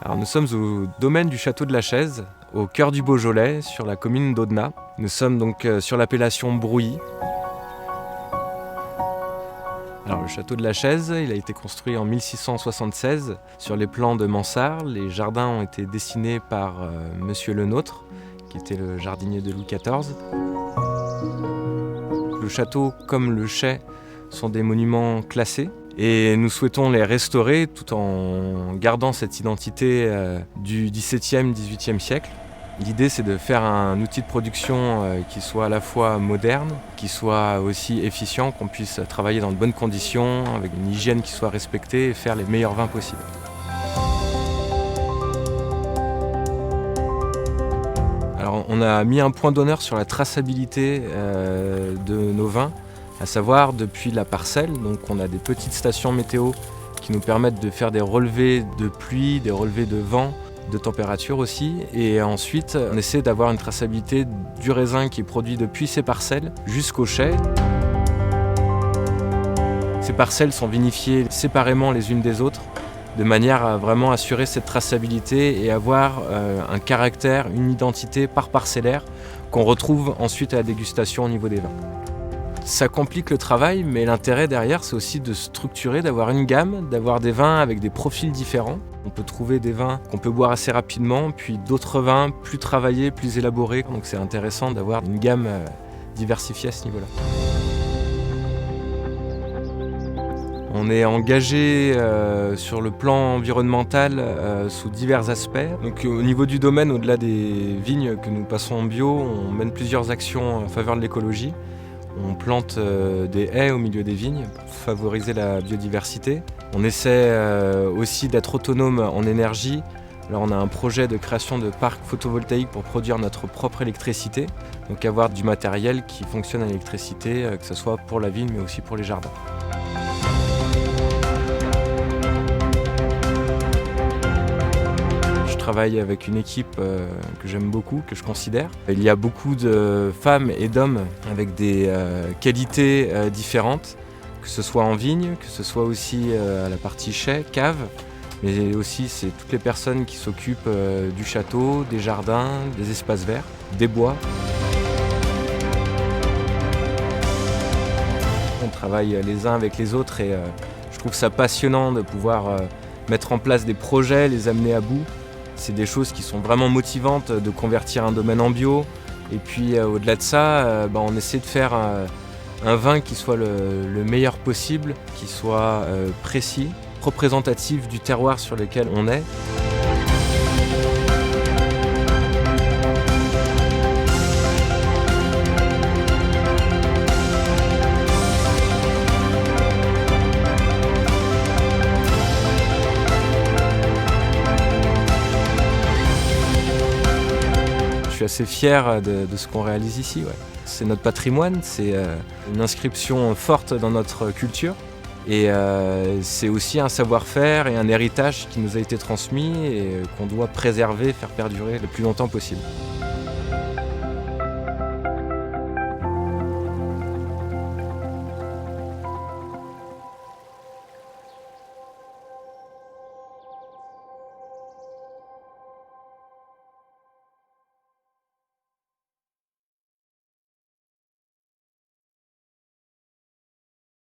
Alors, nous sommes au domaine du château de la Chaise, au cœur du Beaujolais, sur la commune d'Audenat. Nous sommes donc sur l'appellation Brouilly. Alors, le château de la Chaise, il a été construit en 1676 sur les plans de Mansart. Les jardins ont été dessinés par Monsieur Le Nôtre, qui était le jardinier de Louis XIV. Le château, comme le chai, sont des monuments classés. Et nous souhaitons les restaurer tout en gardant cette identité du XVIIe, XVIIIe siècle. L'idée, c'est de faire un outil de production qui soit à la fois moderne, qui soit aussi efficient, qu'on puisse travailler dans de bonnes conditions, avec une hygiène qui soit respectée et faire les meilleurs vins possibles. Alors, on a mis un point d'honneur sur la traçabilité de nos vins, à savoir depuis la parcelle. Donc on a des petites stations météo qui nous permettent de faire des relevés de pluie, des relevés de vent, de température aussi. Et ensuite, on essaie d'avoir une traçabilité du raisin qui est produit depuis ces parcelles jusqu'au chai. Ces parcelles sont vinifiées séparément les unes des autres, de manière à vraiment assurer cette traçabilité et avoir un caractère, une identité par parcellaire qu'on retrouve ensuite à la dégustation au niveau des vins. Ça complique le travail, mais l'intérêt derrière, c'est aussi de structurer, d'avoir une gamme, d'avoir des vins avec des profils différents. On peut trouver des vins qu'on peut boire assez rapidement, puis d'autres vins plus travaillés, plus élaborés. Donc c'est intéressant d'avoir une gamme diversifiée à ce niveau-là. On est engagé sur le plan environnemental sous divers aspects. Donc, au niveau du domaine, au-delà des vignes que nous passons en bio, on mène plusieurs actions en faveur de l'écologie. On plante des haies au milieu des vignes pour favoriser la biodiversité. On essaie aussi d'être autonome en énergie. Alors on a un projet de création de parcs photovoltaïques pour produire notre propre électricité. Donc avoir du matériel qui fonctionne à l'électricité, que ce soit pour la vigne mais aussi pour les jardins. Je travaille avec une équipe que j'aime beaucoup, que je considère. Il y a beaucoup de femmes et d'hommes avec des qualités différentes, que ce soit en vigne, que ce soit aussi à la partie chai, cave, mais aussi c'est toutes les personnes qui s'occupent du château, des jardins, des espaces verts, des bois. On travaille les uns avec les autres et je trouve ça passionnant de pouvoir mettre en place des projets, les amener à bout. C'est des choses qui sont vraiment motivantes de convertir un domaine en bio. Et puis au-delà de ça, on essaie de faire un vin qui soit le meilleur possible, qui soit précis, représentatif du terroir sur lequel on est. Je suis assez fier de ce qu'on réalise ici. Ouais. C'est notre patrimoine, c'est une inscription forte dans notre culture et c'est aussi un savoir-faire et un héritage qui nous a été transmis et qu'on doit préserver, faire perdurer le plus longtemps possible.